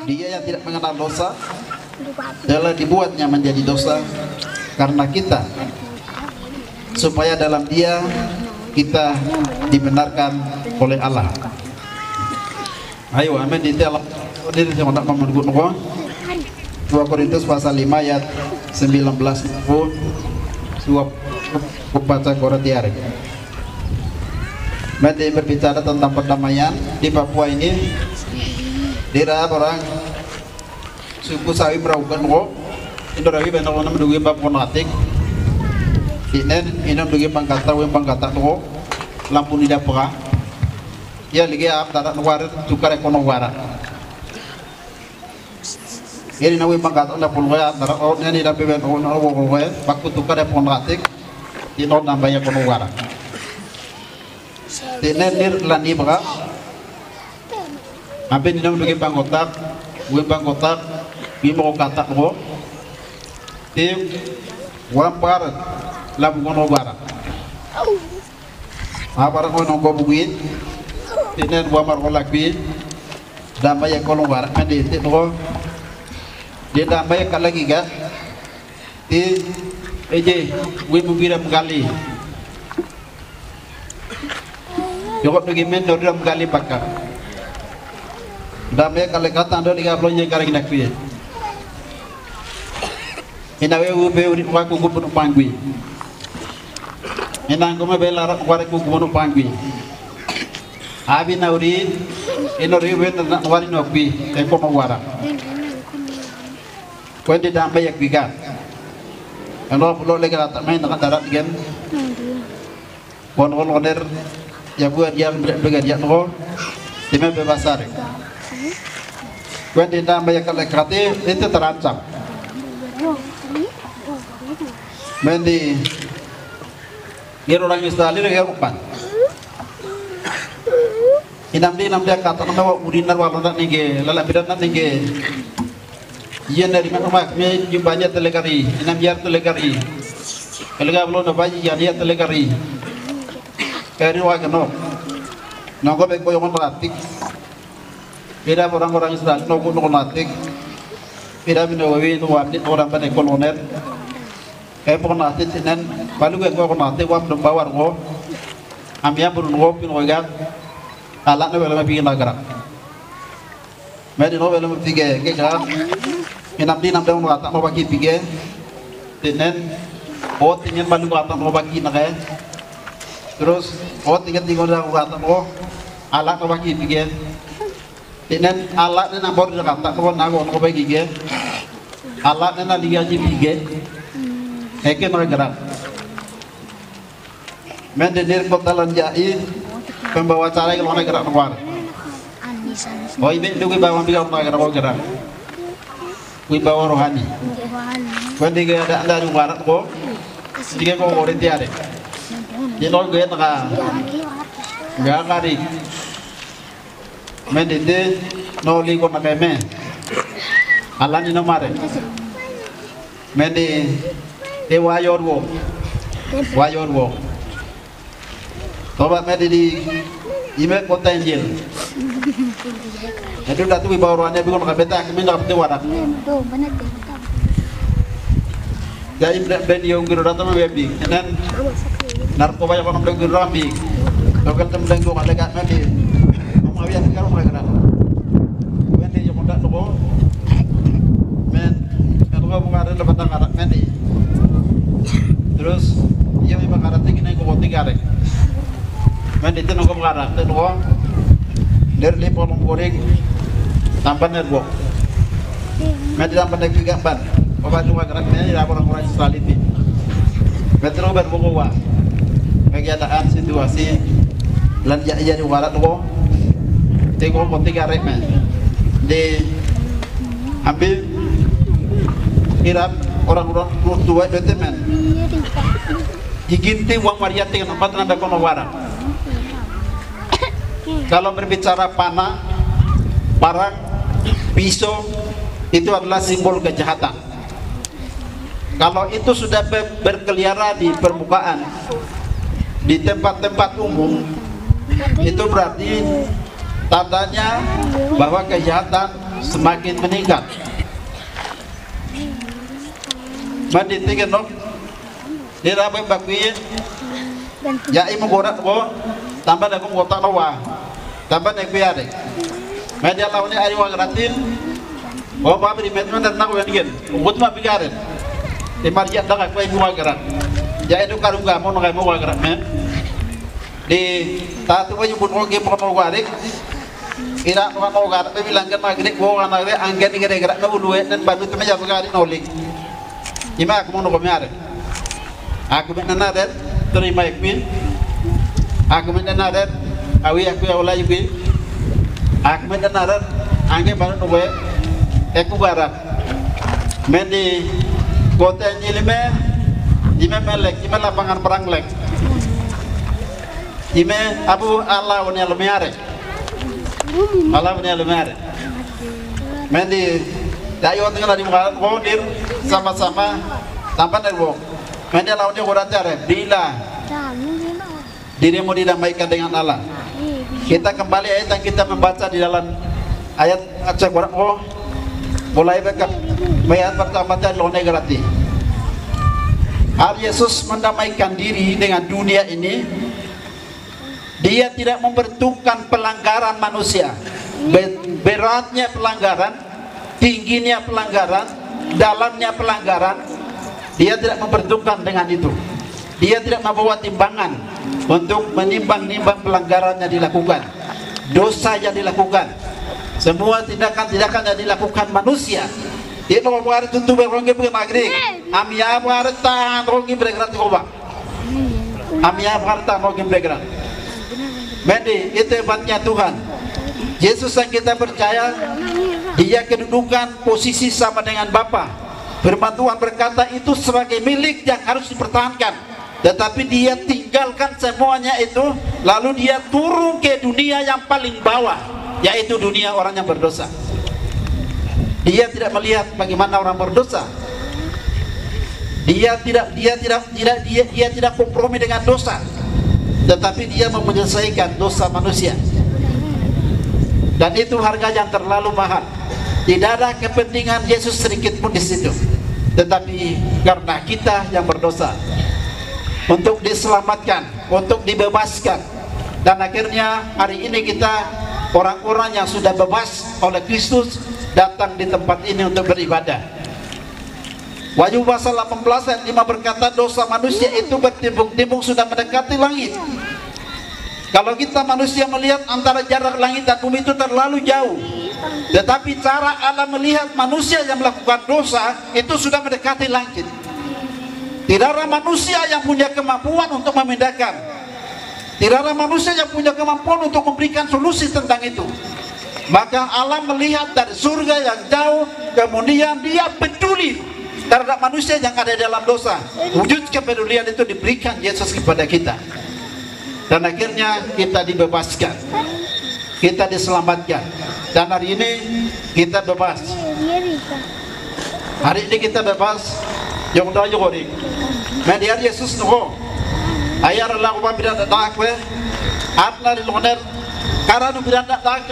Dia yang tidak mengenal dosa telah dibuatnya menjadi dosa karena kita, supaya dalam dia kita dibenarkan oleh Allah. Ayo amin di dalam diri yang nak memenuhi 2 Korintus pasal 5 ayat 19 dua baca Korintiare. Medi berbicara tentang perdamaian di Papua ini. Dira orang suku sawi meragukan kok itu rawi benar benar menduga Papua natik ini menduga pangkata kok lampu di dapur ya lagi apa tak nuar tukar ekonomi ini nawi pangkata dapur ya antara orang ini dapat benar orang waktu tukar ekonomi natik ini nambah ekonomi ini lani berapa apa ini namanya bangkotak, bimbo katak ko, tim, wampar, labu kono bara. Apa orang kono bukuin, tinen wampar kolakbi, damai kono bara. Andi tim ko, dia damai kalagi ga, ti, eje, wibu biram kali. Jokot lagi men doram kali pakar. Damai kalau kata anda lihat belanja karang nak piye. Inawe ube uri waku gubun pangui. Inang kuma bela waku gubun pangui. Abi nauri inori ube nak wari nopi ekonomi wara. Kau di damai yak biga. Ando pulau lagi rata main nak darat gen. Kon oner ya buat yang berdekat ya no. Timnya bebasar. Kau tidak banyak lekati itu terancam. Mendi, dia orang Israel dia rupan. Inam dia kata nama urinar walonat nige, lala bidanat nige. Ia dari mana mak? Me jumanya telegari, inam jar telegari. Kelega belum nampak ia dia telegari. Kari wagano, nongko beko yang meratik. Beda orang-orang Israel nunggu natik, beda binawi nuwamit orang pada koloner. Kayak pun natik sinan, balu gue natik wam dembawar go, amia burun go pinogat, alat novel lebih nagar. Medi novel lebih tiga, kira, inam di nampak natak mau bagi tiga, sinan, tinggal balu natak mau bagi naga, terus tinggal natak mau alat mau bagi tiga. Tenen alat nena bor Jakarta ko nago ko bagi ge alat nena liga ji bige eke mergerak men denir kota lanjai pembawa cara yang lona gerak keluar oh ibe dugi bawa biga lona gerak bawa rohani when diga ada luar ko diga ko ore tiare di lo ge taka ga kari Mendete noli ko nakeme alani no mare mende de wayor wo toba mende di ime kota injil itu datu bawaannya bikin makabeta kami nak pete warak jadi ben yung giro datu mabebi enen narkoba yang orang bilang giro rambi lokal temen go kalegat mende awian sekarang mereka when dia jokoda toko men kalau kamu ada lepas tangan men terus dia memang ada tinggi naik kok tiga rek men itu nunggu mengarah itu nunggu dari polong goreng tanpa nerbo men tidak pandai juga ban obat cuma gerak men tidak orang-orang Israel itu men terus berbuka kegiatan situasi lanjut jadi warat toko tengok kau tiga rek men, de ambil kirap orang-orang tua itu men, iginti uang variati yang tempat nanda kono warang. Kalau berbicara panah, parang, pisau itu adalah simbol kejahatan. Kalau itu sudah berkeliaran di permukaan, di tempat-tempat umum, itu berarti tandanya bahwa kejahatan semakin meningkat. Manditikan dong, dirabai bakuin, ya ibu gorak go, tambah aku ngotak lawa, tambah naik biar deh. Media lawannya ari wangaratin, oh bapak di media dan nak wanigan, buat mah biarin. Di marjat dah aku ibu wanggarat, ya itu karungga mau nakai mau wanggarat men. Di tatu aja buat orang game mau warik, ira mau warik, tapi bilangkan magrik mau warik, angkat ini gerak nggak uluet dan baru tu meja bergarik nolik. Ima aku mau nokomnya ada, aku mengenal ada terima ikut, aku mengenal ada, awi aku awal ikut, aku mengenal ada, angkat baru nokoe, aku barat, mendi kota Jilime, Jime melek, Jime lapangan perang lek, Jime Abu Allah punya lumiare, Allah punya lumiare, mendi dayo tengah di muka kodir sama-sama tanpa nerbo, mendi lawannya korat jare, bila dirimu didamaikan dengan Allah. Kita kembali ayat yang kita membaca di dalam ayat cek korat mulai bekat ayat pertama tadi lo negarati. Yesus mendamaikan diri dengan dunia ini. Dia tidak memperhitungkan pelanggaran manusia, beratnya pelanggaran, tingginya pelanggaran, dalamnya pelanggaran. Dia tidak memperhitungkan dengan itu. Dia tidak membawa timbangan untuk menimbang-nimbang pelanggaran yang dilakukan, dosa yang dilakukan, semua tindakan-tindakan yang dilakukan manusia. Dia mau buat tentu beronggi bermagrik. Amia buat tahan rongi bergerak coba. Amia buat tahan rongi bergerak. Medi itu hebatnya Tuhan. Yesus yang kita percaya, Dia kedudukan posisi sama dengan Bapa. Firman Tuhan berkata itu sebagai milik yang harus dipertahankan. Tetapi Dia tinggalkan semuanya itu, lalu Dia turun ke dunia yang paling bawah, yaitu dunia orang yang berdosa. Dia tidak melihat bagaimana orang berdosa. Dia tidak kompromi dengan dosa, tetapi Dia mau menyelesaikan dosa manusia. Dan itu harga yang terlalu mahal. Tidak ada kepentingan Yesus sedikit pun di situ. Tetapi karena kita yang berdosa, untuk diselamatkan, untuk dibebaskan. Dan akhirnya hari ini kita orang-orang yang sudah bebas oleh Kristus datang di tempat ini untuk beribadah. Wahyu pasal 18 ayat 5 berkata dosa manusia itu bertimbung-timbung sudah mendekati langit. Kalau kita manusia melihat antara jarak langit dan bumi itu terlalu jauh, tetapi cara Allah melihat manusia yang melakukan dosa itu sudah mendekati langit. Tidak ada manusia yang punya kemampuan untuk memindahkan. Tidak ada manusia yang punya kemampuan untuk memberikan solusi tentang itu. Maka Allah melihat dari surga yang jauh, kemudian Dia peduli terhadap manusia yang ada dalam dosa. Wujud kepedulian itu diberikan Yesus kepada kita. Dan akhirnya kita dibebaskan, kita diselamatkan. Dan hari ini kita bebas. Hari ini kita bebas. Yang dah jori, mediar Yesus nuho, ayar Allah ubah bidan tak kwe, atna di loner, karena nu bidan tak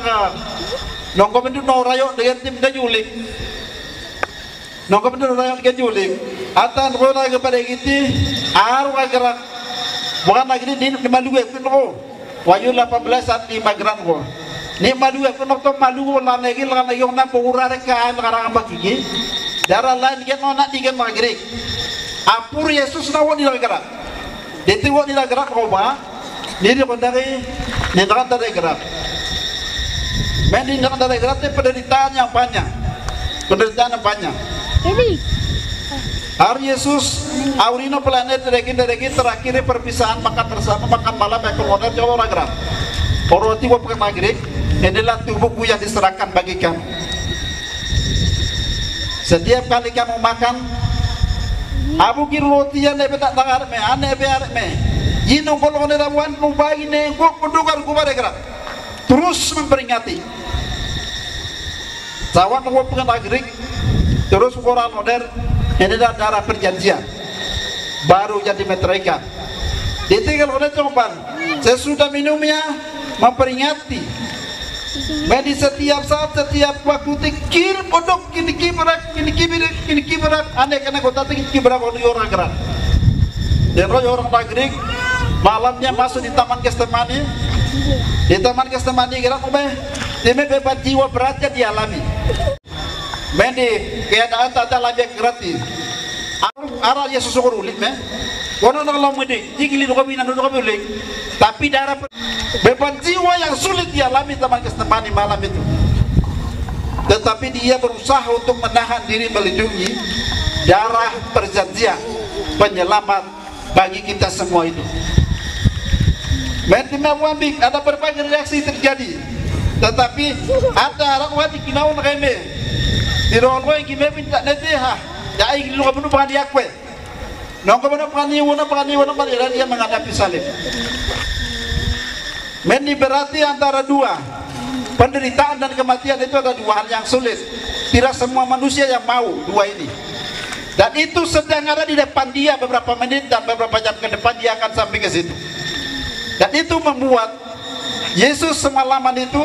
nongko bendu norayo dengan tim gajuling, nongko bendu norayo gajuling, atan rola kepada kita, aru gerak, bukan lagi di malu pun nuho, wahyu 18 saat 5 gram nuho, ni malu pun nuho malu lagi orang nak pura rekaan karang bagi. Darah lain dia nak tiga maghrib. Apur Yesus nawa di gerak. Deti wa di gerak koma. Ni kondari ni dari gerak. Mending dari gerak itu penderitaan yang banyak. Penderitaan yang banyak. Hari Yesus aurino planet dari terakhir perpisahan makan bersama makan malam yang kemudian jauh orang gerak. Orang tiba pakai maghrib. Inilah tubuhku yang diserahkan bagi kamu. Setiap kali kamu makan, abu kiri roti yang nebe tak tangar me, ane bear me. Jinong kolong nera wan nubai ne, gua pendugar gua mereka terus memperingati. Sawan mau pengen Greek, terus koral modern. Ini adalah darah perjanjian baru jadi meteraikan. Ditinggal oleh coban. Sesudah minumnya memperingati. Di setiap saat, setiap waktu tikir pondok kini kiberak aneh karena kota kiberak orang gerak. Dan orang Greek malamnya masuk di Taman Getsemani. Di Taman Getsemani gerak beban jiwa beratnya dialami. Mendi keadaan tak ada lagi gratis. Arah Yesus ulit me. Kono nang lomudi, tinggi lu kami nang kami ulik. Tapi darah beban jiwa yang sulit dialami Taman Getsemani malam itu. Tetapi dia berusaha untuk menahan diri melindungi darah perjanjian penyelamat bagi kita semua itu. Mendi mewambik ada berbagai reaksi terjadi. Tetapi ada orang wadi kinau nakeme. Di ruang yang kita minta nanti jadi lu kamu bukan dia kue, nong kamu bukan dia menghadapi salib. Ini berarti antara dua penderitaan dan kematian itu ada dua hal yang sulit. Tidak semua manusia yang mau dua ini. Dan itu sedang ada di depan dia beberapa menit dan beberapa jam ke depan dia akan sampai ke situ. Dan itu membuat Yesus semalaman itu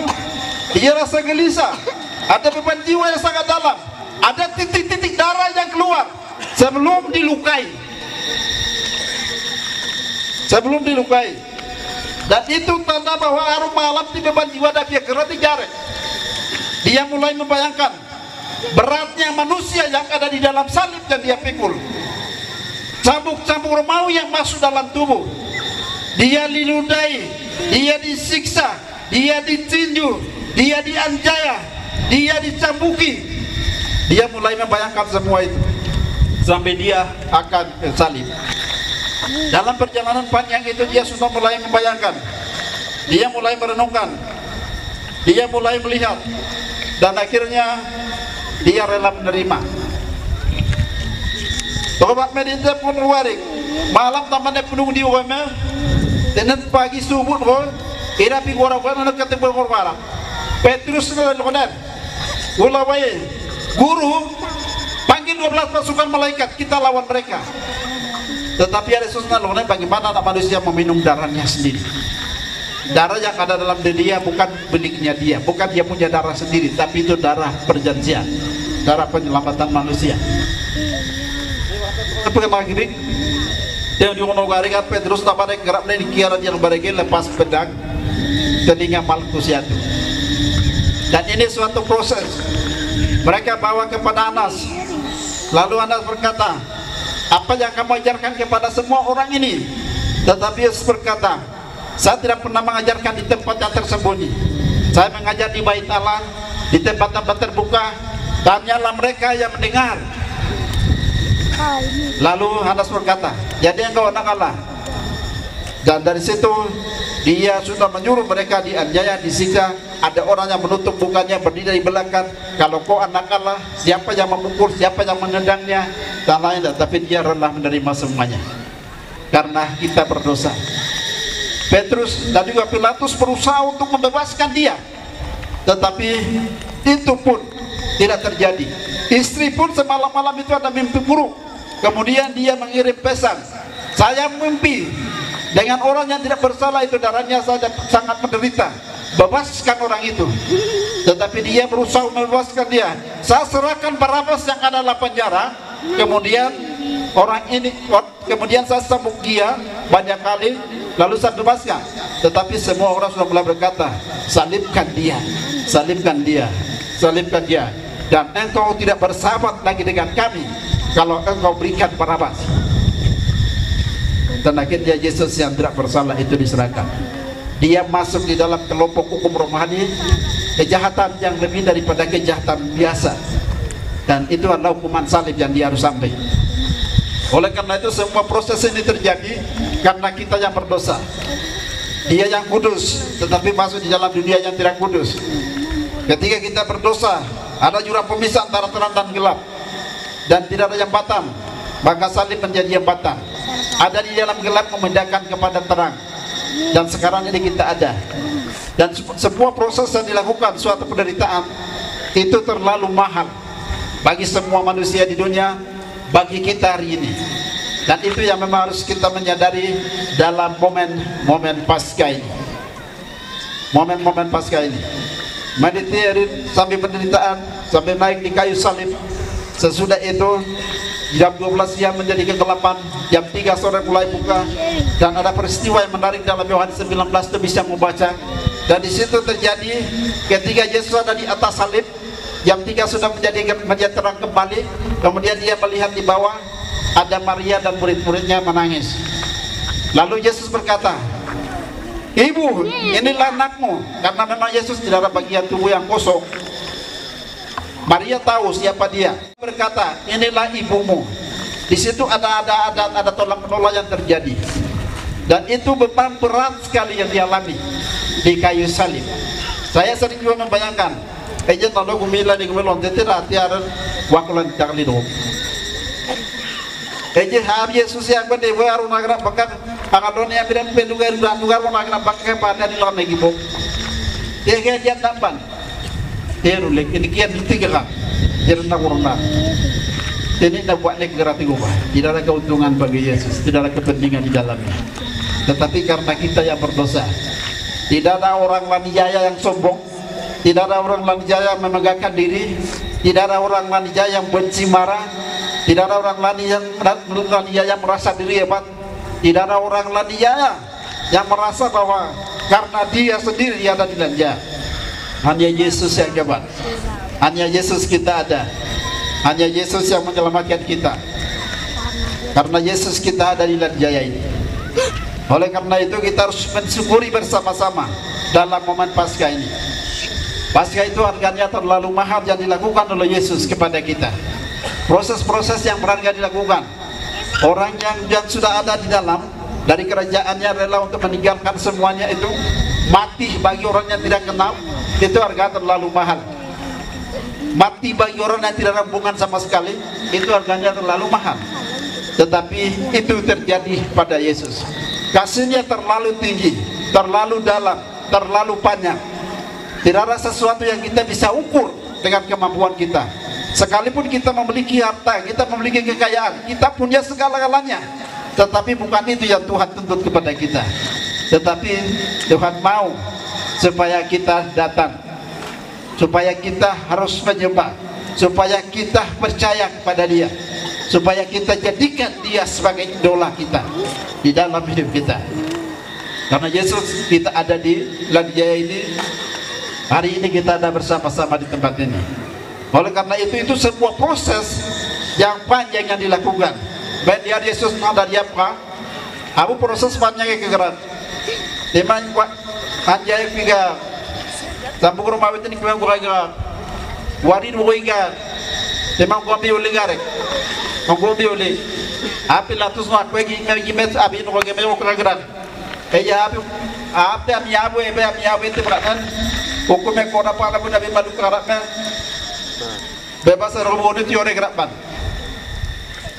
dia rasa gelisah. Ada beban jiwa yang sangat dalam. Ada titik-titik darah yang keluar sebelum dilukai. Sebelum dilukai. Dan itu tanda bahwa harum malam di beban jiwa dan dia gerak jari. Dia mulai membayangkan beratnya manusia yang ada di dalam salib dan dia pikul. Cambuk-cambuk Romawi yang masuk dalam tubuh. Dia diludai, dia disiksa, dia ditinju, dia dianiaya, dia dicambuki. Dia mulai membayangkan semua itu sampai dia akan salib. Dalam perjalanan panjang itu dia sudah mulai membayangkan, dia mulai merenungkan, dia mulai melihat, dan akhirnya dia rela menerima. Tobat medita pun warik malam tamannya penuh di rumah. Dan pagi subuh ira pi orang nak ketemu orang. Petrus dan Yohanes ulawai guru panggil 12 pasukan malaikat, kita lawan mereka. Tetapi ada Yesusnya Yohanes, bagaimana anak manusia meminum darahnya sendiri. Darah yang ada dalam diri dia bukan miliknya dia, bukan dia punya darah sendiri, tapi itu darah perjanjian, darah penyelamatan manusia. Tapi lagi yang diunggah Petrus tapada gerak dari kiaran yang baregi lepas pedang telinga Malkus itu. Dan ini suatu proses. Mereka bawa kepada Anas. Lalu Anas berkata, apa yang kamu ajarkan kepada semua orang ini? Tetapi Yesus berkata, saya tidak pernah mengajarkan di tempat yang tersembunyi. Saya mengajar di bait Allah, di tempat-tempat terbuka. Tanyalah mereka yang mendengar. Lalu Anas berkata, jadi engkau anak Allah. Dan dari situ dia sudah menyuruh mereka dianiaya, disiksa. Ada orang yang menutup mukanya berdiri di belakang. Kalau kau anak Allah, siapa yang memukul, siapa yang menendangnya, dan lain. Tapi dia rela menerima semuanya karena kita berdosa. Petrus dan juga Pilatus berusaha untuk membebaskan dia, tetapi itu pun tidak terjadi. Istri pun semalam-malam itu ada mimpi buruk. Kemudian dia mengirim pesan, saya mimpi dengan orang yang tidak bersalah itu, darahnya saja sangat menderita, bebaskan orang itu. Tetapi dia berusaha membebaskan dia. Saya serahkan Barabas yang ada dalam penjara. Kemudian orang ini, kemudian saya sambung dia banyak kali, lalu saya bebaskan. Tetapi semua orang sudah mulai berkata, salibkan dia, salibkan dia, salibkan dia. Dan engkau tidak bersahabat lagi dengan kami kalau engkau berikan Barabas. Dan akhirnya Yesus yang tidak bersalah itu diserahkan. Dia masuk di dalam kelompok hukum rohani, kejahatan yang lebih daripada kejahatan biasa. Dan itu adalah hukuman salib yang dia harus sampai. Oleh karena itu semua proses ini terjadi karena kita yang berdosa. Dia yang kudus tetapi masuk di dalam dunia yang tidak kudus. Ketika kita berdosa, ada jurang pemisah antara terang dan gelap, dan tidak ada jembatan, maka salib menjadi jembatan. Ada di dalam gelap memindahkan kepada terang, dan sekarang ini kita ada. Dan sebuah proses yang dilakukan, suatu penderitaan itu terlalu mahal bagi semua manusia di dunia, bagi kita hari ini. Dan itu yang memang harus kita menyadari dalam momen-momen Paskah ini. Momen-momen Paskah ini. Meditasi sampai penderitaan, sampai naik di kayu salib. Sesudah itu jam 12 siang menjadi kegelapan, jam 3 sore mulai buka, dan ada peristiwa yang menarik dalam Yohanes 19 itu bisa membaca. Dan di situ terjadi ketika Yesus ada di atas salib, jam 3 sudah menjadi terang kembali. Kemudian dia melihat di bawah ada Maria dan murid-muridnya menangis. Lalu Yesus berkata, "Ibu, inilah anakmu." Karena memang Yesus tidak ada bagian tubuh yang kosong. Maria tahu siapa dia. Berkata, "Inilah ibumu." Di situ ada tolak menolak yang terjadi. Dan itu beban berat sekali yang dialami di kayu salib. Saya sering juga membayangkan, ejen tanda gumila di gumelon tetira tiaran wakulan takli do. Ejen hab Yesus yang bende waru nagra bakak angadon yang bidan pelugar mau nagra bakak pada di lawan lagi bok. Dia dia tampan. Teru lek ini kian tiga kan. Jadi nak urang. Ini nak buat lek gerati gua. Tidak ada keuntungan bagi Yesus, tidak ada kepentingan di dalamnya. Tetapi karena kita yang berdosa, tidak ada orang lanijaya yang sombong, tidak ada orang lanijaya yang memegahkan diri, tidak ada orang lanijaya yang benci marah, tidak ada orang lanijaya yang merasa diri hebat, tidak ada orang lanijaya yang merasa bahwa karena dia sendiri ada di lanja. Hanya Yesus yang hebat, hanya Yesus kita ada, hanya Yesus yang menyelamatkan kita. Karena Yesus kita ada di lanjaya ini. Oleh karena itu kita harus mensyukuri bersama-sama dalam momen Paskah ini. Paskah itu harganya terlalu mahal yang dilakukan oleh Yesus kepada kita. Proses-proses yang berharga dilakukan. Orang yang sudah ada di dalam dari kerajaannya rela untuk meninggalkan semuanya itu, mati bagi orang yang tidak kenal, itu harga terlalu mahal. Mati bagi orang yang tidak ada hubungan sama sekali, itu harganya terlalu mahal. Tetapi itu terjadi pada Yesus. Kasihnya terlalu tinggi, terlalu dalam, terlalu panjang. Tidak ada sesuatu yang kita bisa ukur dengan kemampuan kita. Sekalipun kita memiliki harta, kita memiliki kekayaan, kita punya segala-galanya, tetapi bukan itu yang Tuhan tuntut kepada kita. Tetapi Tuhan mau supaya kita datang, supaya kita harus menyembah, supaya kita percaya kepada Dia, supaya kita jadikan Dia sebagai idola kita di dalam hidup kita. Karena Yesus kita ada di Lanjaya ini, hari ini kita ada bersama-sama di tempat ini. Oleh karena itu sebuah proses yang panjang yang dilakukan. Baik dia Yesus ada di apa? Abu proses panjang yang kegerak. Teman kuat anjay piga. Sampai rumah itu ni kau gua warin woiga. Teman gua bioleh garek. Gua bioleh. Api latus no aku lagi met abi no lagi met okra gerak. Eja api ami abu itu beratan. Hukum yang kau dapat pun nabi malu keratnya. Bebas robo ni tiore gerakpan.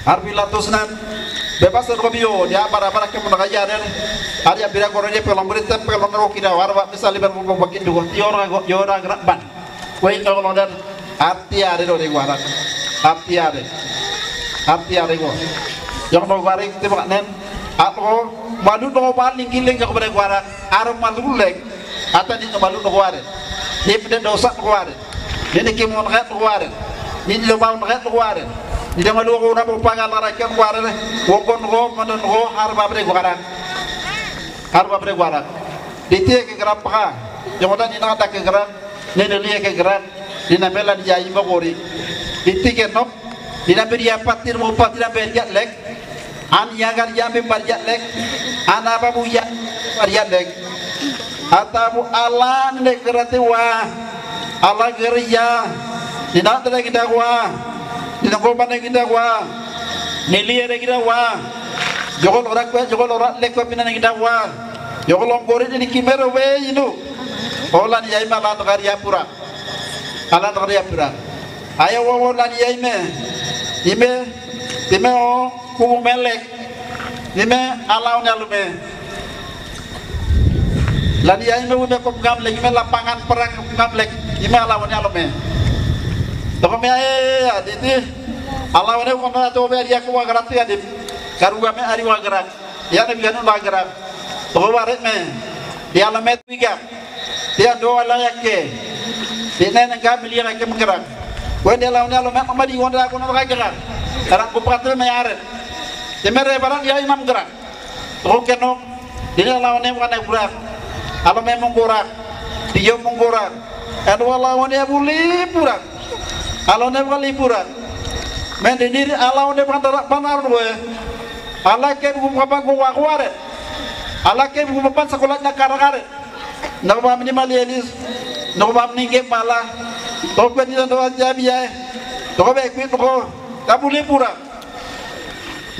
Arbi latus nan bebas robio dia para ke menagaja dan hari abira korone pelong berita pelong naro kira warwa misal liban mau bakin dua tiora gerakpan. Kau kalau dan arti ada do warak. Arti ada go. Yang mau warik tebak nen atau malu no paling giling kepada warak. Arum malu lek atau di malu no warak. Dia pada dosa warak. Dia ni kimun kat warak. Ni lubang kat warak. Dia malu ko na pupangal rakyat warak. Wokon ko manon ko harba bre warak. Harba bre warak. Dia ke gerak pa. Yang ada ni nak ke gerak. Ni dia ke gerak. Ni namela dia ibu kori. Dia ke nok. Dia beri apa tir mau patir beri lek. An yagar jambi beri lek. An apa bu ya beri lek. Atamu Allah ni kerati wah. Allah geria. Ni nak ada kita wah. Ni nak korban kita wah. Ni lihat kita wah. Jokol orang lek pimpinan kita wah. Jokol orang kori ni kimero we inu. Olan yai malah negara pura. Alat negara pura. Ayo orang yai me. Ime o kubu melek. Ime alau nyalume. Lani ya ime ume kop gamlek. Ime lapangan perang gamlek. Ime alau nyalume. Toko me aditi Allah wane kono to be dia ko wagarat ya di karuga me ari wagarat ya ne bianu wagarat to waret me dia lamet biga dia do ala yakke dia ne ga mili yakke mgerak wende lawane lo me madi wonda ko no wagarat karang ko patre me aret de mere barang ya imam gerak to keno dia lawane wane burak alo me menggorak dia menggorak ado lawane buli burak alo ne kali burak mendiri ala onde panar gue ala ke bu kapan ku wakware ala ke bu kapan sekolah nak karakare nak ba minimal elis nak ba ninge mala to pe ni do jabi ya to be ku to kabuli pura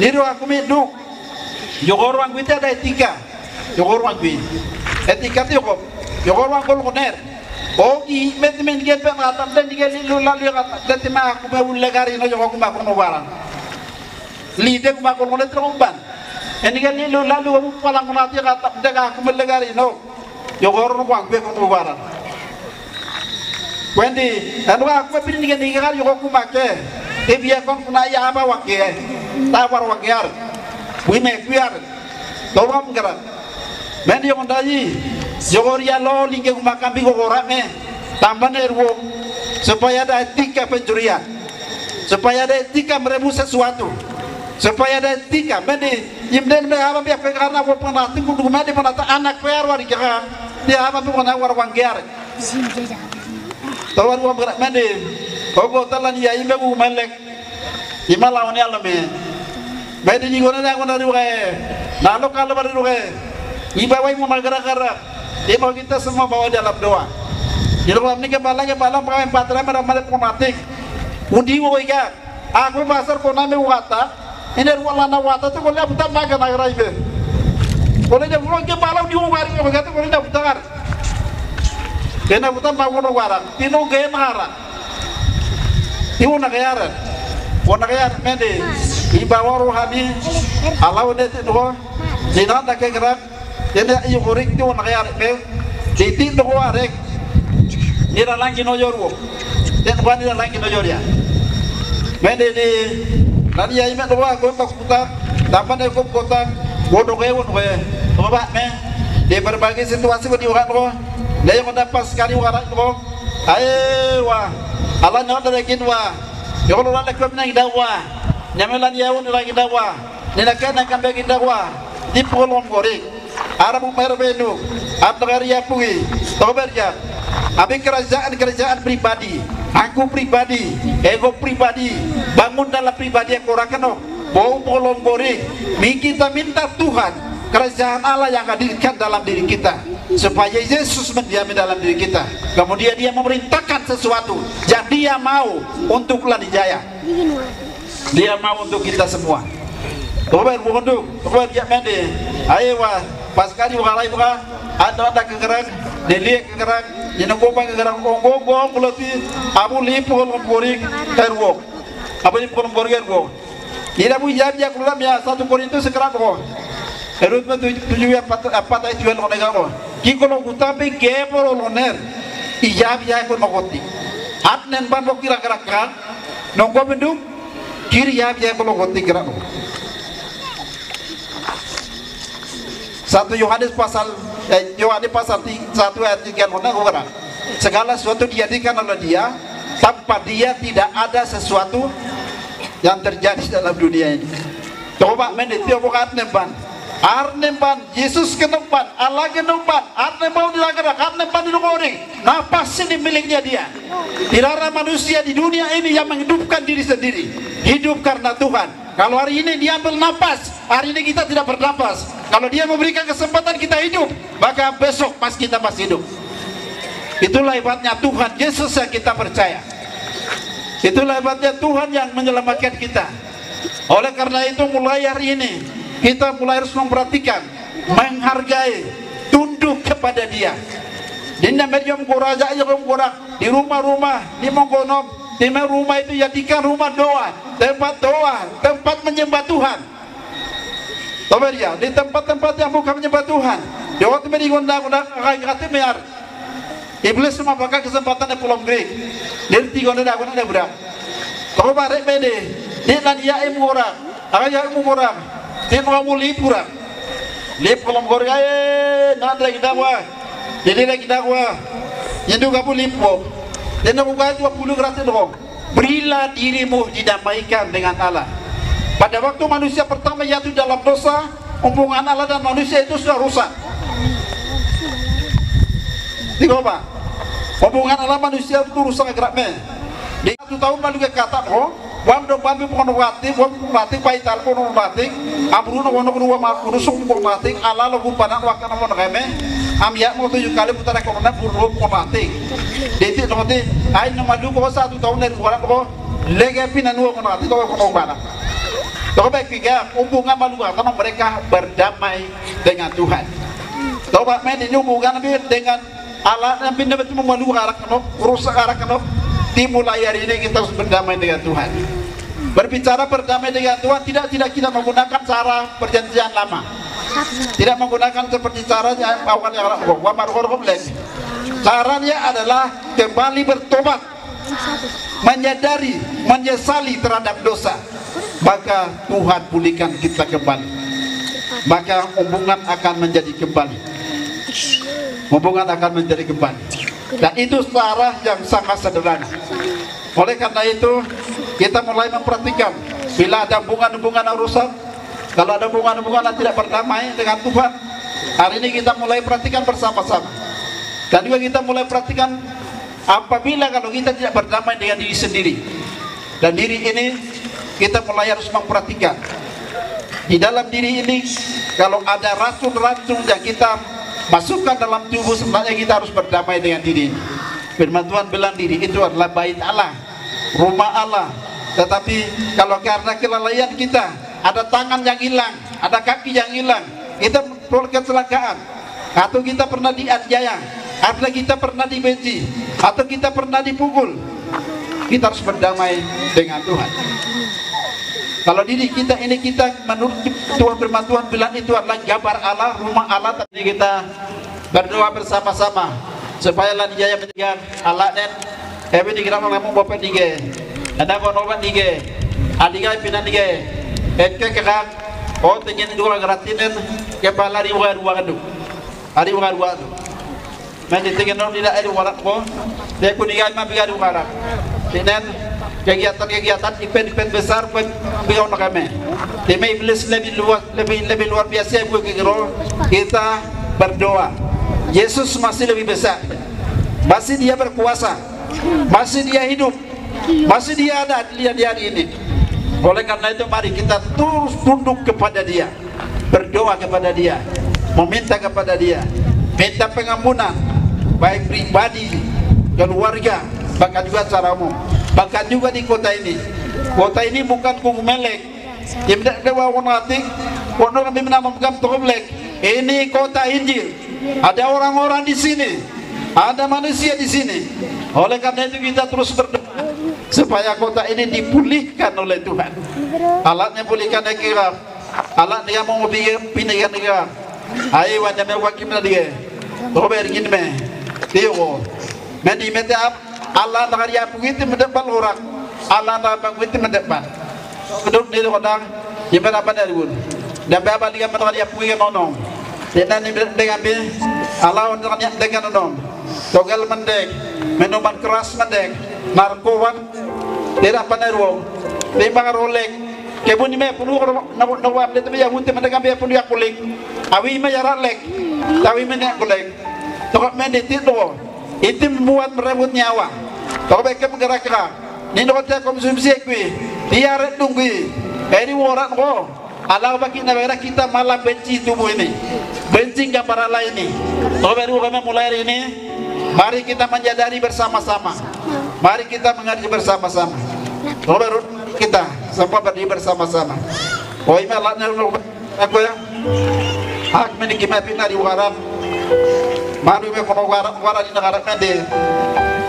niru aku mi du jogor wang kita ada etika jogor wang bi etika ti ko jogor wang kol koner Ogi men gen pe ngatam den digel lu lalu ngatam den ma aku be ulle gari no jogo kuma kono barang li de kuma kono le tromban en digel lu lalu mu palang kono ati ngatam de aku ulle gari no jogo ro ko be kono barang wendi anu aku be digel ni gari jogo kuma ke e biya kon kuna ya ba wakke ta war wakyar wi me kuyar do bam gara men yo ndayi Jogor ya lo lingke makan bingung orang tambah nerwo supaya ada etika pencurian, supaya ada etika merebut sesuatu, supaya ada etika. Mende imden apa biar karena apa penati kudu mati penata anak perwar dikira dia apa pun war wanggiar. Tawar wa berat mende kau talan ya imbe bu melek imalawan ya lame. Mende jigona na kona ruwe nalo kalau baru ruwe ibawai mau gara-gara dia mau kita semua bawa dalam doa. Di dalam ni kepala pakai patra meramalat komatik. Undi woiga. Aku pasar kona me wata. Ini ruang lana wata tu kalau buta maga nagra ibe. Kalau dia ruang kepala di umar ini begitu kalau dia buta. Kena buta maga warang. Tino gaya mahara. Tino nakayar. Kona kayar mende. Ibawa rohani. Allah udah tu. Jinan tak kegerak. Jadi ayo korik tu nak ayat me, titik tu korek, ni dah lagi nojor wo, dan bukan ni dah lagi nojor ya. Mende ni, nanti ayo me tu aku tak putar, tampan aku putar, bodoh kau, coba me, di berbagai situasi kau diurat tu, dia yang mendapat sekali urat tu, ayo wah, Allah nak ada lagi wah, kalau orang lekuk nak dakwah, nyamelan ya un lagi dakwah, ni nak bagi dakwah, di polong korik. Arabu merbenu, atau karya pui, toberja. Abi kerajaan pribadi, aku pribadi, ego pribadi, bangun dalam pribadi yang kurang keno, bau polong gori. Kita minta Tuhan, kerajaan Allah yang hadirkan dalam diri kita, supaya Yesus mendiami dalam diri kita. Kemudian dia memerintahkan sesuatu, yang dia mau untuk Lanijaya. Dia mau untuk kita semua. Tober bukandu, tober ya mende, ayo wah. Pas kali bukalai buka, ada kegerak, delik kegerak, jeneng kopang kegerak, gong pelati, abu lipu kolom boring terwok, abu lipu kolom boring terwok. Tidak bu jadi aku dalam ya satu korin itu sekerat kok. Erut tujuh apa tadi jual orang negara. Kiko lo kutapi kepor loner, ijab ya aku nokoti. Atnen ban bok kira-kira kan, nongko bendung, kiri ya aku nokoti kira. 1 Yohanes pasal 1 ayat 3 orang segala sesuatu dijadikan oleh dia, tanpa dia tidak ada sesuatu yang terjadi dalam dunia ini. Coba menitio bukan Arnempan Yesus kenempan, Allah kenempan, Arnempan dilagarak, Arnempan dilogori. Nafas ini miliknya dia. Tidak ada manusia di dunia ini yang menghidupkan diri sendiri. Hidup karena Tuhan. Kalau hari ini dia ambil nafas, hari ini kita tidak bernafas. Kalau dia memberikan kesempatan kita hidup, maka besok pas kita masih hidup. Itulah hebatnya Tuhan Yesus yang kita percaya. Itulah hebatnya Tuhan yang menyelamatkan kita. Oleh karena itu mulai hari ini kita mulai harus memperhatikan, menghargai, tunduk kepada Dia. Dinda medium kuraja aja kurak di rumah-rumah di Monggonom. Di rumah itu jadikan rumah doa, tempat menyembah Tuhan. Tahu ya, di tempat-tempat yang bukan menyembah Tuhan. Di waktu ini gondang-gondang kata menyar. Iblis memakai kesempatan di pulau Greek. Dari tiga orang aku nak berang. Kau barek pede. Dia nanti ya ibu orang. Ayah ibu orang. Dia mau lip orang. Lip pulau Korea. Nanti lagi dakwa. Jadi lagi dakwa. Yang tu kamu lip po. Dan aku kata 20 gratis dong. Berilah dirimu didamaikan dengan Allah. Pada waktu manusia pertama jatuh dalam dosa, hubungan Allah dan manusia itu sudah rusak. Tiga apa? Hubungan Allah manusia itu rusak geraknya. Di 1 tahun lalu kata, oh, wando bambi pengonobati, wati paital pengonobati, amru nono kedua makuru sung pengonobati, Allah lagu panak waktu nono keme, amyak mau 7 kali putaran corona puru pengonobati. Jadi nanti, ayo nomadu kau 1 tahun dari luar kau, lagi pinan dua pengonobati kau pengonobati. Kau baik juga hubungan manusia karena mereka berdamai dengan Tuhan. Kau baik main ini hubungan dengan Allah dan pindah betul memalu arah kenop, rusak arah kenop. Dimulai hari ini kita harus berdamai dengan Tuhan. Berbicara berdamai dengan Tuhan tidak kita menggunakan cara perjanjian lama. Tidak menggunakan seperti cara yang awal yang caranya adalah kembali bertobat, menyadari, menyesali terhadap dosa. Maka Tuhan pulihkan kita kembali. Maka hubungan akan menjadi kembali. Hubungan akan menjadi kembali. Dan itu cara yang sangat sederhana. Oleh karena itu kita mulai memperhatikan bila ada hubungan-hubungan yang rusak, kalau ada hubungan-hubungan yang tidak berdamai dengan Tuhan, hari ini kita mulai perhatikan bersama-sama. Dan juga kita mulai perhatikan apabila kalau kita tidak berdamai dengan diri sendiri. Dan diri ini kita mulai harus memperhatikan di dalam diri ini kalau ada racun-racun yang kita masukkan dalam tubuh, sebenarnya kita harus berdamai dengan diri. Firman Tuhan bilang diri itu adalah bait Allah, rumah Allah. Tetapi kalau karena kelalaian kita, ada tangan yang hilang, ada kaki yang hilang, kita kecelakaan, atau kita pernah dianiaya, atau kita pernah dibenci, atau kita pernah dipukul, kita harus berdamai dengan Tuhan. Kalau diri kita ini kita menurut Tuhan firman Tuhan bilang itu adalah gambar Allah, rumah Allah. Tadi kita berdoa bersama-sama supaya lan jaya menjaga Allah dan ebe dikira ngomong bapak dige, ada konoban dige, adiga pinan dige, ekek oh tenyen dua gratinen kepala di luar adu, hari luar adu. Mandi tengen non tidak ada warak ko, dia kuningan mah biar warak. Tenen kegiatan event besar buat beliau nak kami. Tema iblis lebih luar biasa buat kita berdoa. Yesus masih lebih besar, masih dia berkuasa, masih dia hidup, masih dia ada di hari ini. Oleh karena itu mari kita terus tunduk kepada dia, berdoa kepada dia, meminta kepada dia, minta pengampunan baik pribadi, keluarga, bahkan juga caramu. Bahkan juga di kota ini. Kota ini bukan Kumelek. Tidak ada wawonatik. Kono kami menamakan Toblek. Ini kota Injil. Ada orang-orang di sini. Ada manusia di sini. Oleh karena itu kita terus berdoa supaya kota ini dipulihkan oleh Tuhan. Alatnya pulihkan negara. Alat dia mau pindah negara. Ayo wajah mewakil dia. Tober gini me. Tio. Medi metap. Allah nak dia begitu mendepan orang, Allah nak begitu mendepan. Kedua ni orang yang berapa dari pun, dan berapa dia nak dia begitu nonong. Dan ni dengan be, Allah nak dia dengan nonong. Togal mendek, minuman keras mendek, narkoba, tidak pandai ruang, timbang rolek. Kebun ni me puluh nawab dia tu yang hunter mendek be puluh yang kulik. Awi me jarak lek, awi me nak kulik. Tokak me detik tu. Itu membuat merebut nyawa. Kalau mereka bergerak-gerak, ni dokter konsumsi kui, dia retunggi. Ini orang ko, Allah bagi negara kita malah benci tubuh ini, benci gambar Allah ini. Kalau baru kami mulai hari ini, mari kita menyadari bersama-sama, mari kita mengerti bersama-sama. Kalau baru kita semua berdiri bersama-sama. Oh ini alatnya aku ya, hak meniki mapina di waran. Maru me kono wara di negara kande.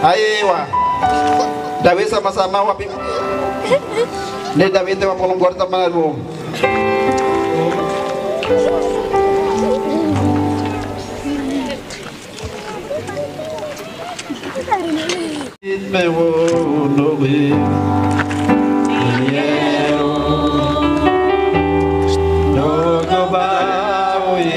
Ayewa. Dawe sama-sama wapi. Ne dawe te mapolong gorta manaru. me wono we no go ba we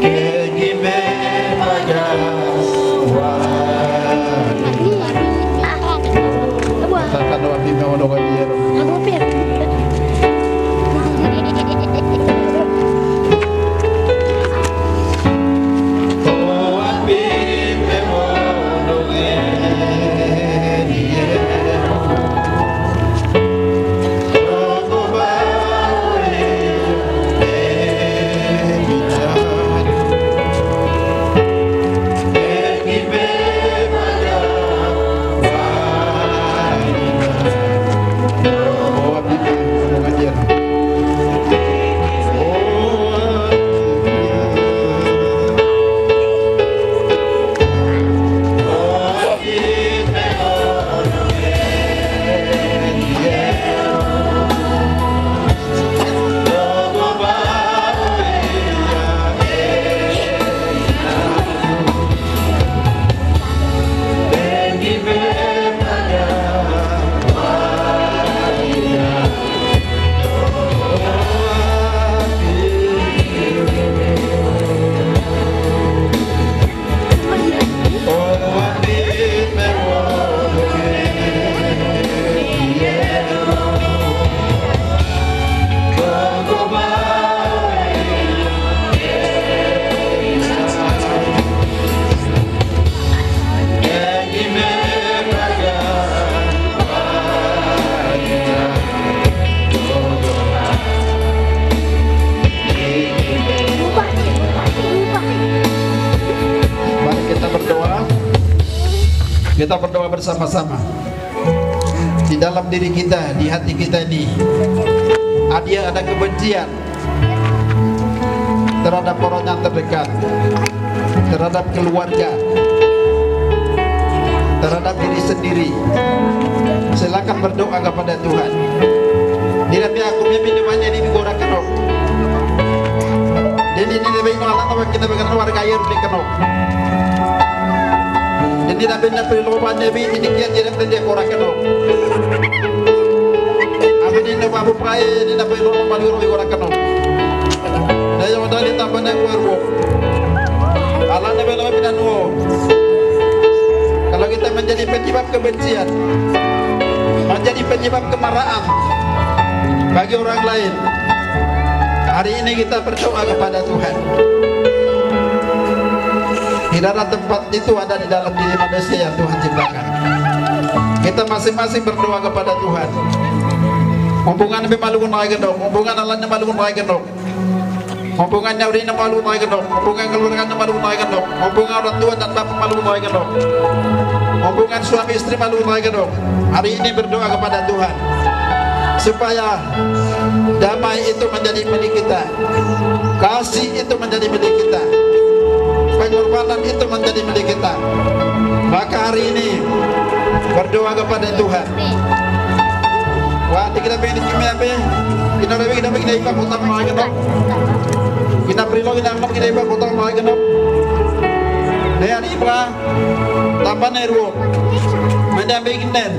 ke me maga wa takkan wa me wono ga yero Kita berdoa bersama-sama. Di dalam diri kita, di hati kita ini ada kebencian terhadap orang yang terdekat, terhadap keluarga, terhadap diri sendiri. Silakan berdoa kepada Tuhan. Dinabi aku minumnya di gorang kenok. Dan ini lebih anak kita bagaimana warga air di kenok. Jadi nabi nabi loban nabi ini kian jadi pendek orang kenok. Amin ini babu prai ini nabi loban malu orang kenok. Dah yang dah ditambah nak kuarwo. Allah nabi loban pinanwo. Kalau kita menjadi penyebab kebencian, menjadi penyebab kemarahan bagi orang lain, hari ini kita berdoa kepada Tuhan. Tidak ada tempat itu ada di dalam diri manusia yang Tuhan ciptakan. Kita masing-masing berdoa kepada Tuhan. Hubungan Nabi malu naik gendong, hubungan Allah malu naik gendong, hubungan Nabi malu naik gendong, hubungan keluarga malu naik gendong, hubungan orang tua dan bapak malu naik gendong, hubungan suami istri malu naik gendong. Hari ini berdoa kepada Tuhan supaya damai itu menjadi milik kita, kasih itu menjadi milik kita, pengorbanan itu menjadi milik kita. Maka hari ini berdoa kepada Tuhan. Wah, kita pengen kimi apa? Kita pengen ibadah utama lagi dong. Kita perlu kita ibadah utama lagi dong. Dari ibadah tanpa neru, mendamping nen.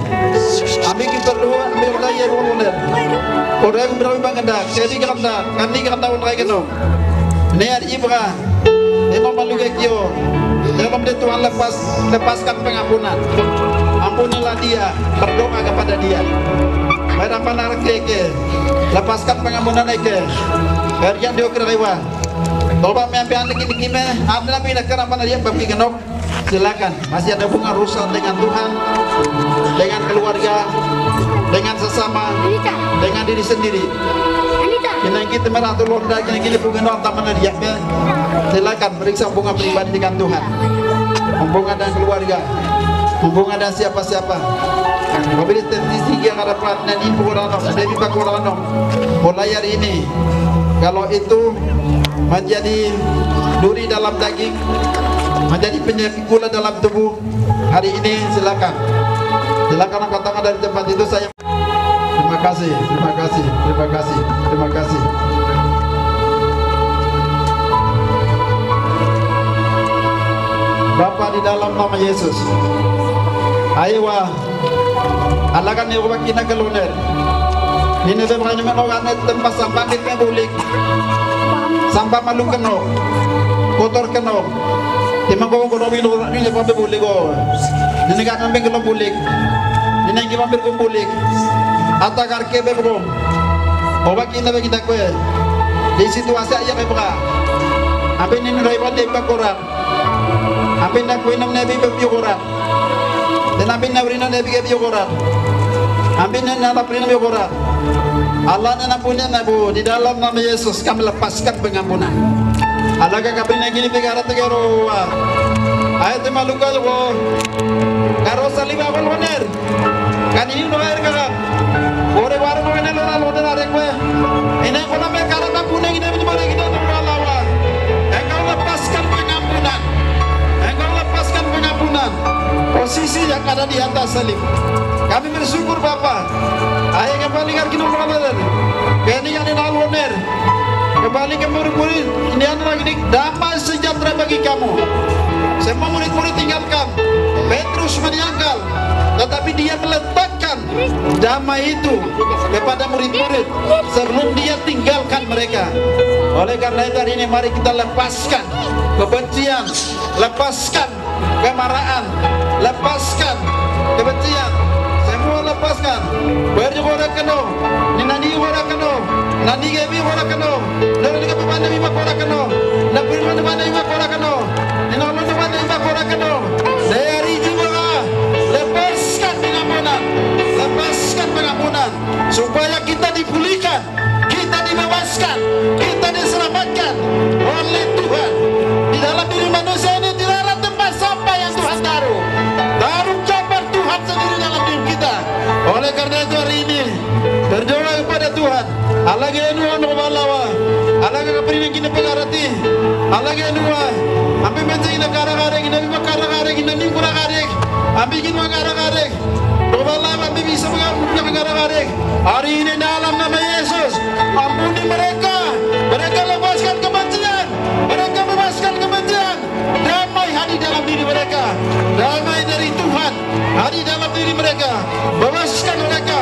Ambil kita perlu ambil lagi yang boleh. Orang berapa banyak dah? Jadi kita tahu lagi dong. Dari ibadah memang malu kekyo. Dalam dia Tuhan lepaskan pengampunan. Ampunilah dia, berdoa kepada dia. Mereka menarik keke, lepaskan pengampunan keke. Kerjaan dia kerewa. Toba mempian lagi di kime, ada nabi nak kerana dia bagi genok. Silakan, masih ada hubungan rusak dengan Tuhan, dengan keluarga, dengan sesama, dengan diri sendiri. Yang kita merasa londa, yang kita bukan orang taman dia. Silakan periksa hubungan pribadi dengan Tuhan, hubungan dengan keluarga, hubungan dengan siapa-siapa. Mobil statistik yang ada pelatihan ini kurang, lebih kurang. Mulai hari ini, kalau itu menjadi duri dalam daging, menjadi penyakit gula dalam tubuh, hari ini silakan angkat tangan dari tempat itu. Saya terima kasih. di dalam nama Yesus. Ayo alakan ni ubah kina keluner. Ini sebenarnya menokan tempat sampah kita bulik. Sampah malu keno, kotor keno. Timang kau kono bilu ni lepas bulik kau. Ini kan ambil kalau bulik. Ini yang kita ambil bulik. Ata karke bebro. Ubah kina kita kue. Di situasi ayah bebra. Apa ini raiwan dia berkoran. Apa nak kue nam nabi berkoran. Dan apa nak beri nam nabi berkoran. Apa nak beri nam berkoran. Allah nak punya nabu di dalam nama Yesus kami lepaskan pengampunan. Allah kami nak gini perkara tegaro. Ayat maluka lo. Karo salib awal benar. Kan ini no air kagak. Ore warung benar lo benar arek gue. Ini kau nama karena punya ini bagaimana kita Allah. Engkau lepaskan pengampunan. Engkau lepaskan pengampunan. Posisi yang ada di atas salib. Kami bersyukur Bapa. Ayo kembali ke kita Ramadan. Kini yang ini benar. Kembali ke murid-murid. Ini adalah damai sejahtera bagi kamu. Semua murid-murid tinggalkan. Petrus menyangkal, tetapi dia meletakkan damai itu kepada murid-murid sebelum dia tinggalkan mereka. Oleh karena itu hari ini mari kita lepaskan kebencian, lepaskan kemarahan, lepaskan kebencian, semua lepaskan. Berjumpa keno, nani orang keno, nani gebi orang keno, nani gebi mana bima orang keno, nani mana bima orang keno, nani mana bima orang keno. Dari jiwa lepaskan pengampunan, lepaskan pengampunan supaya kita dipulihkan, kita dibebaskan, kita diselamatkan oleh Tuhan. Di dalam diri manusia ini tidak ada tempat sampah yang Tuhan taruh jabar Tuhan sendiri dalam diri kita. Oleh karena itu hari ini berdoa kepada Tuhan. Allah genua nombalawa, Allah kepri kini pengarati, Allah genua, ambil mencari negara karek, ini makara karek, ini kurang karek, ambil kini makara karek, nombalawa ambil bisa mengambil negara karek. Hari ini dalam nama Yesus, ampuni mereka, mereka lepaskan kebencian, mereka bebaskan kebencian, damai hadir dalam diri mereka, damai dari Tuhan hadir dalam diri mereka, bebaskan mereka,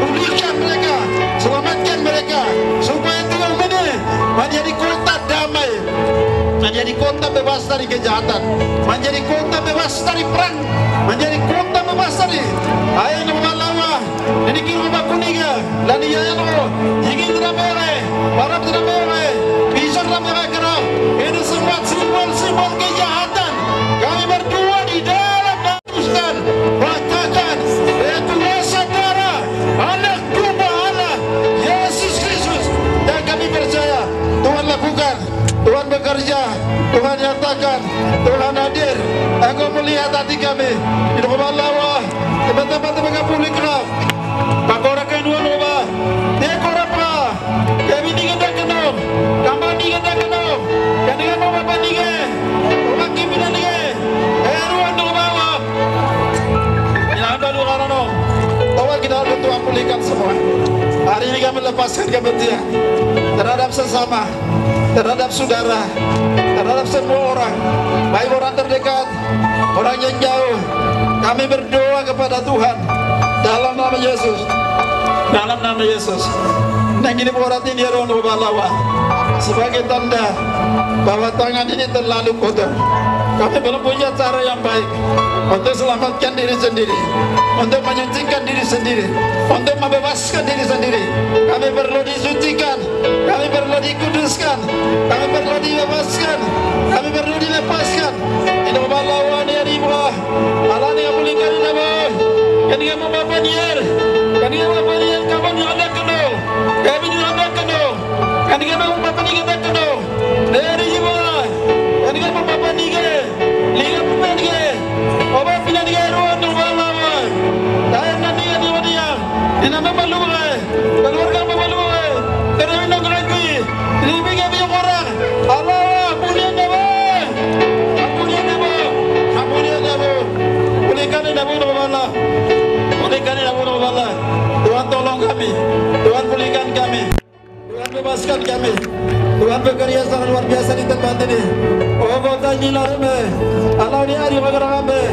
pulihkan mereka, selamatkan mereka, supaya Tuhan ini menjadi kota damai, menjadi kota bebas dari kejahatan, menjadi kota bebas dari perang, menjadi kota bebas dari ayo nombalawa, ini kira bakuniga, dan iya lo, ingin ramai, para ramai, bisa ramai kerap, ini semua simbol kejahatan, kami berdua di dalam dan katakan, Tuhan saudara, anak domba Allah, Yesus Kristus, dan kami percaya Tuhan lakukan, Tuhan bekerja, Tuhan nyatakan, Tuhan hadir. Engkau melihat hati kami, di rumah lawa, teman-teman pulih kerap, pakora kedua loba, dekora pra, kami digendang kenal, kamar digendang kenal, kan dengan mama pandige, orang kimi nandige, ruang loba, ini ada luar nong, tahu kita harus Tuhan pulihkan semua. Hari ini kami lepaskan kebencian terhadap sesama, terhadap saudara, terhadap semua orang, baik orang terdekat, orang yang jauh. Kami berdoa kepada Tuhan dalam nama Yesus, dalam nama Yesus. Nah ini berarti dia orang balawa sebagai tanda bahwa tangan ini terlalu kotor. Kami belum punya cara yang baik untuk selamatkan diri sendiri, untuk menyucikan diri sendiri, untuk membebaskan diri sendiri. Kami perlu disucikan, kami perlu dikuduskan, kami perlu dibebaskan, kami perlu dilepaskan. Ini balawa ni hari bawah, Allah ni apulihkan ini bawah. Kan dia membapanier, kan dia membapanier kawan yang ada keno, kami juga ada keno, kan dia membapanier kita keno. Dari jiwa, kan dia membapanier, lihat membapanier, obat pilihan dia ruang balawa. Dah nanti dia, ini nama balawa, keluarga balawa, terus nak lagi, lebih kami orang, Allah punya nama, punya nama, punya nama, pulihkan nama Allah, pulihkan nama Allah. Tuhan tolong kami, Tuhan pulihkan kami, Tuhan bebaskan kami, Tuhan bekerja sangat luar biasa di tempat ini. Oh Ogota ni la reme. Allah ni ari magara be.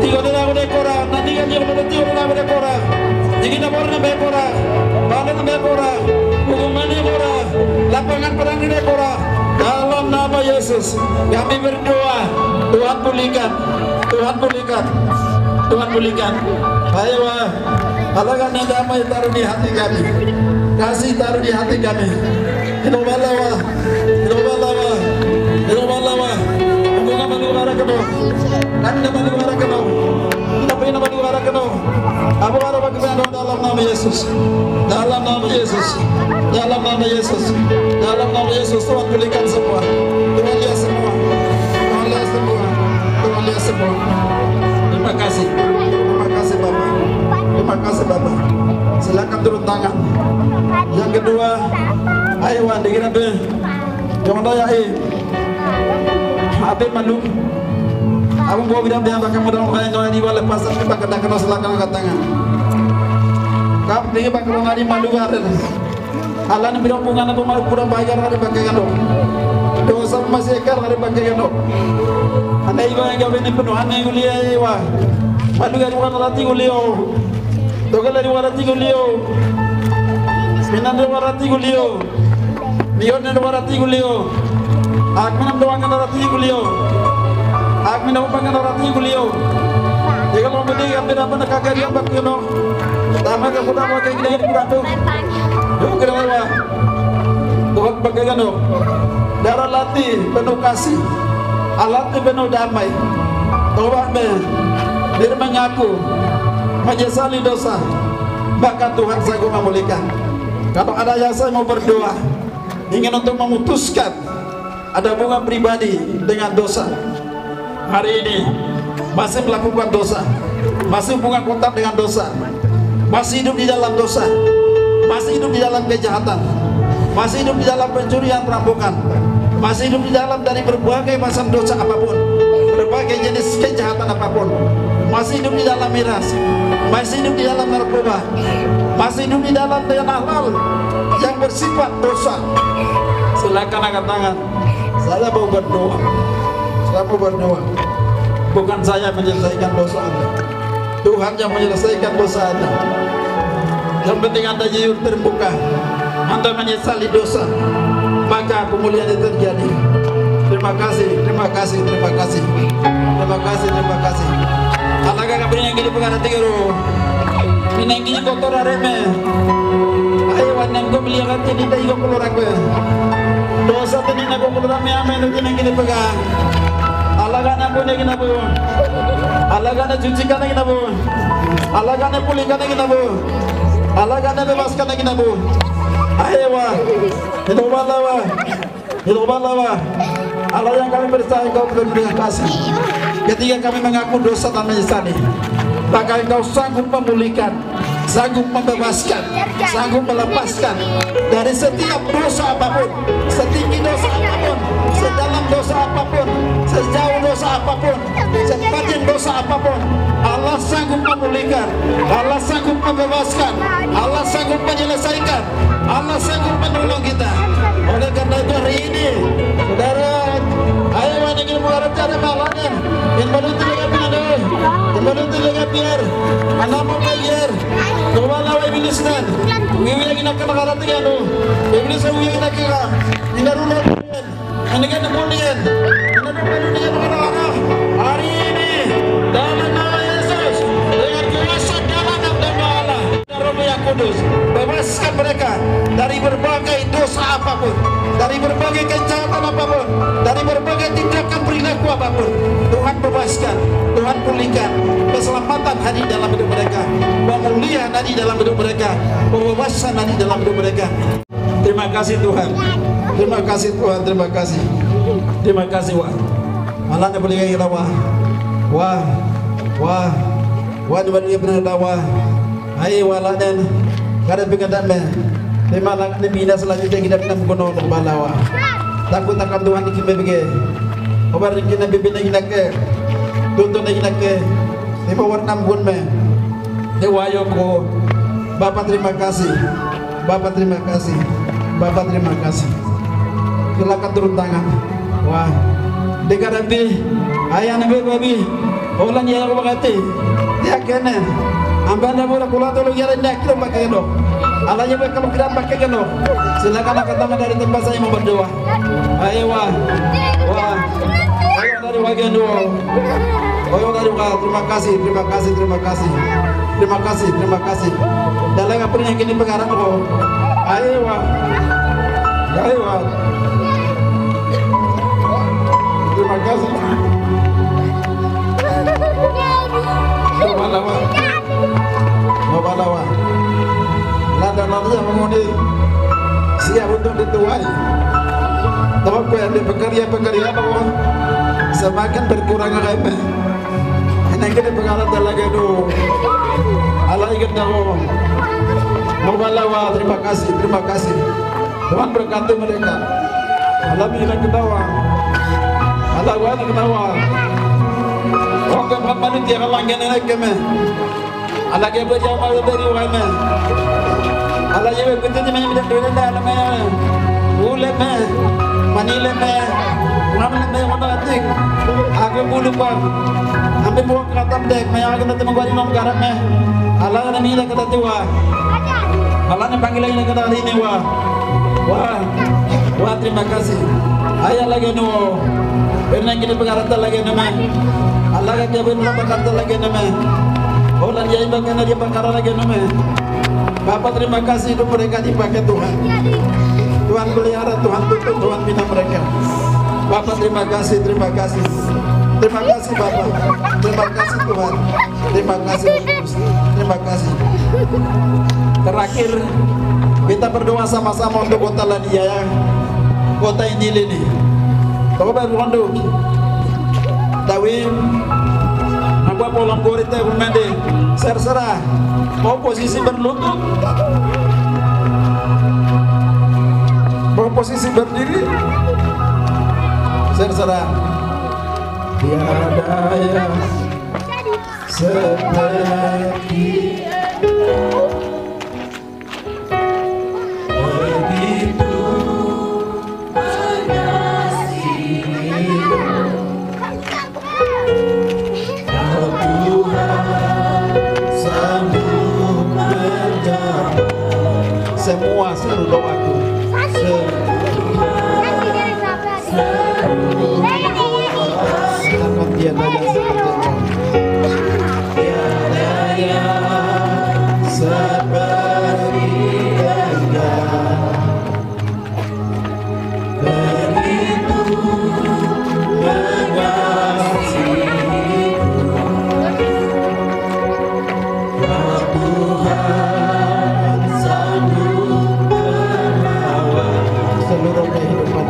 Tigo na ko de kora. Nandi ga ni ko de tigo na ko de kora. Digi na borna be kora. Bala na be kora. Umani kora. Lapangan perang ini kora. Dalam nama Yesus kami berdoa. Tuhan pulihkan. Tuhan pulihkan. Tuhan pulihkan. Ayo alagan yang damai taruh di hati kami. Kasih taruh di hati kami. Hidup balawa. Hidup balawa. Hidup balawa. Bunga maluara keno. Nanda maluara keno. Tapi nama maluara keno. Apa baru bagi dalam nama Yesus. Dalam nama Yesus. Dalam nama Yesus. Dalam nama Yesus Tuhan pulihkan semua. Tuhan lihat semua. Tuhan lihat semua. Tuhan lihat semua. Terima kasih. Terima kasih Bapak. Terima kasih Bapak. Silakan turun tangan. Yang kedua, ayo wan dikira be. Jangan daya Abe malu. Abang bawa bidang dia bakal modal kayak jangan di bawah lepasan kita kadang-kadang silakan angkat tangan. Kap dia bakal ngari malu ada. Allah ni bidang bunga apa malu kurang bayar hari pakai kado. Dosa masih ekar hari pakai kado. Anda ibu yang jawab ini penuh ane gulia iwa. Malu dari warna rati gulio. Dogal dari warna rati gulio. Minan dari warna rati gulio. Mion dari warna rati gulio. Agminam doang dari rati gulio. Agminam pangan dari rati gulio. Jika mau beli ambil apa nak kagak dia pakai no. Tama ke putar pakai gini putar tu. Yuk kira lewa. Tuhan pakai kano. Darah latih penuh kasih. Alatnya penuh damai. Taubat me. Dia mengaku menyesali dosa. Maka Tuhan sanggup memulihkan. Kalau ada yang saya mau berdoa ingin untuk memutuskan ada hubungan pribadi dengan dosa, hari ini masih melakukan dosa, masih hubungan kontak dengan dosa, masih hidup di dalam dosa, masih hidup di dalam kejahatan, masih hidup di dalam pencurian, perampokan, masih hidup di dalam dari berbagai macam dosa apapun, berbagai jenis kejahatan apapun, masih hidup di dalam miras, masih hidup di dalam narkoba, masih hidup di dalam dengan hal yang bersifat dosa. Silakan angkat tangan. Saya mau berdoa. Saya mau berdoa. Bukan saya menyelesaikan dosa Anda. Tuhan yang menyelesaikan dosa Anda. Yang penting Anda jujur terbuka. Anda menyesali dosa, maka pemulihan itu terjadi. Terima kasih, terima kasih, terima kasih, terima kasih, terima kasih. Alaga kabrin yang gini pengarati guru. Minang gini kotor areme. Ayo wanang ko melihat ini tayo ko keluar aku. Dosa tadi nak ko keluar me ame nukin yang gini pegang. Alaga na punya gini bu. Alaga na cuci kana gini bu. Alaga na pulihkan gini bu. Alaga na bebaskan gini bu. Ayo wah. Itu balawa. Itu balawa. Allah yang kami percaya Engkau berikan kasih. Ketika kami mengaku dosa dan menyesali, maka Engkau sanggup memulihkan, sanggup membebaskan, sanggup melepaskan dari setiap dosa apapun, setinggi dosa apapun, sedalam dosa apapun, sejauh dosa apapun, sepanjang dosa apapun. Allah sanggup memulihkan, Allah sanggup membebaskan, Allah sanggup menyelesaikan, Allah sanggup menolong kita. Oleh karena itu hari ini, saudara, ayo mana kita mengarap cara malahan, yang baru tidak biar, yang baru tidak biar, anak mau bayar, kemana wae bilisnan, wiwi yang nak kena karat tiga tu, iblis wiwi yang nak kira, ini rulur, ini kan kemudian, ini kemudian orang-orang hari ini dalam nama Yesus dengan kuasa dalam nama Allah, Roh yang Kudus, bebaskan mereka dari berbagai dosa apapun, dari berbagai kejahatan apapun, dari berbagai tindakan perilaku apapun. Tuhan bebaskan, Tuhan pulihkan, keselamatan hadir dalam hidup mereka, pemulihan hadir dalam hidup mereka, pembebasan hadir dalam hidup mereka. Terima kasih Tuhan, terima kasih Tuhan, terima kasih, terima kasih Wah. Malah boleh kita wah, di mana benar wah. Ayo waladen, kada pengadan me. Tema lang ni bina selanjutnya kita pernah menggunakan untuk balawa. Takut akan Tuhan dikimbe bege. Obar kita bibina kita ke, tuntun kita ke. Tema warna bun me. Dewayo ko. Bapak terima kasih, Bapak terima kasih, Bapak terima kasih. Silakan turun tangan. Wah, Dekarabi ayah nabi babi olan ya wakati dia kena ambanda bola kula tolu ya ndak kilo pakai no alanya kalau kita pakai no silakan kata dari tempat saya mau berdoa ayo wah ayo dari bagian doa ayo dari terima kasih dalam apa yang kini pengarang ko ayo wah terima kasih. Bawa lada-ladanya mengundi siap untuk dituai. Tapi ada pekerja bahwa semakin berkurang kami. Ini kita pengarang lagi dulu. Allah ingin tahu. Bawa terima kasih. Tuhan berkati mereka. Allah bila ketawa. Allah wana ketawa. Orang keempat manusia kalau angin naik keme. Allah kaya berjamaah dari keme. Allah jawa kita cuma yang bidang dua dah namanya. Ule me, manile me, ngamle me orang atik. Aku bulu pang. Ambil buang katam dek. Maya kita temu gua di nom garam me. Allah nak mila kata tua. Allah nak panggil lagi kata hari ini wah terima kasih. Ayah lagi nu. Pernah kita pengarata lagi nama Allah kaya benar pengarata lagi nama orang dia bagaimana dia perkara lagi nama Bapak terima kasih itu mereka dipakai Tuhan pelihara Tuhan tuntun Tuhan bina mereka Bapak terima kasih Bapak terima kasih Tuhan terima kasih terakhir kita berdoa sama-sama untuk kota Ladiaya kota Injil ini Kau baru landuk, Dawi, apa polang gorita bermandi, serserah, mau posisi berlutut, mau posisi berdiri, serserah, tiada yang seperti semua seluruh doaku tiada yang seperti Engkau begitu mengasihiku Tuhan sanggup merawat seluruh kehidupan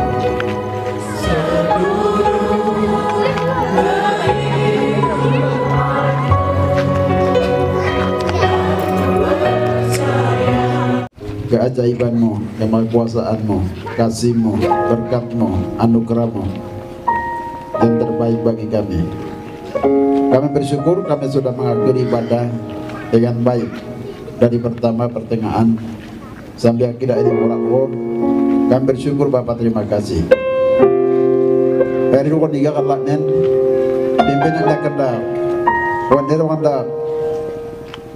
keajaiban-Mu, kemahakuasaan-Mu, kasih-Mu, berkat-Mu, anugerah-Mu yang terbaik bagi kami. Kami bersyukur kami sudah mengakhiri ibadah dengan baik dari pertama pertengahan sampai akhir ini orang. Kami bersyukur Bapak, terima kasih. Hari ruang tiga kalaknen pimpinan dah kendak, wanita wanita,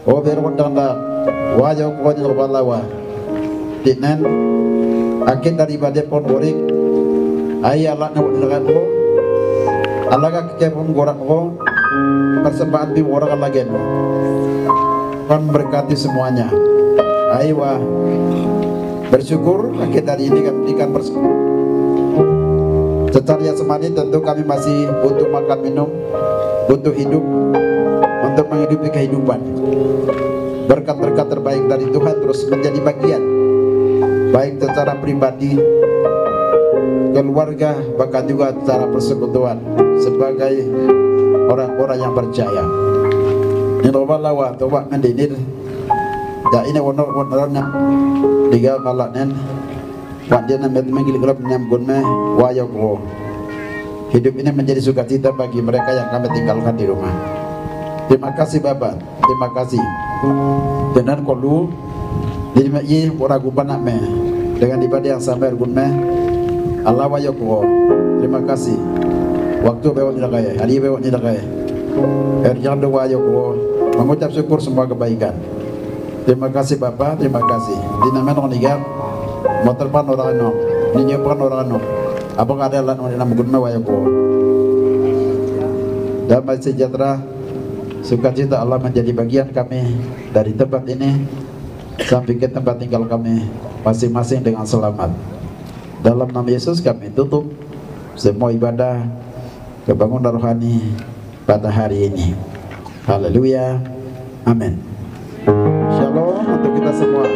wanita wajah wajah kepala Ditnen akhir daripada pon gorik ayah Allah nak dekat ko Allah ka kepon gorak ko persembahan di orang lagi kon berkati semuanya aywa bersyukur akhir dari ini kami berikan secara semani tentu kami masih butuh makan minum butuh hidup untuk menghidupi kehidupan berkat-berkat terbaik dari Tuhan terus menjadi bagian baik secara pribadi, keluarga, bahkan juga secara persekutuan sebagai orang-orang yang percaya. Ini lawa toba mendinir, dah ini warna tiga malaknen, wanita met menggil gelap nyambun me wayoko. Hidup ini menjadi sukacita bagi mereka yang kami tinggalkan di rumah. Terima kasih Bapak, terima kasih. Benar kolu. Jadi mai orang gubanak me dengan ibadah yang sampai gunme Allah wayoko. Terima kasih Waktu bewak tidak kaya, hari bewak tidak kaya. Jangan doa ayo ko mengucap syukur semua kebaikan. Terima kasih Bapak, terima kasih. Di nama nigat, motor pan orang no, ninyo pan orang no. Apakah ada lan orang nama guna ayo ko. Damai sejahtera, sukacita Allah menjadi bagian kami dari tempat ini sampai ke tempat tinggal kami masing-masing dengan selamat. Dalam nama Yesus kami tutup semua ibadah kebangunan rohani pada hari ini. Haleluya. Amin. Shalom untuk kita semua.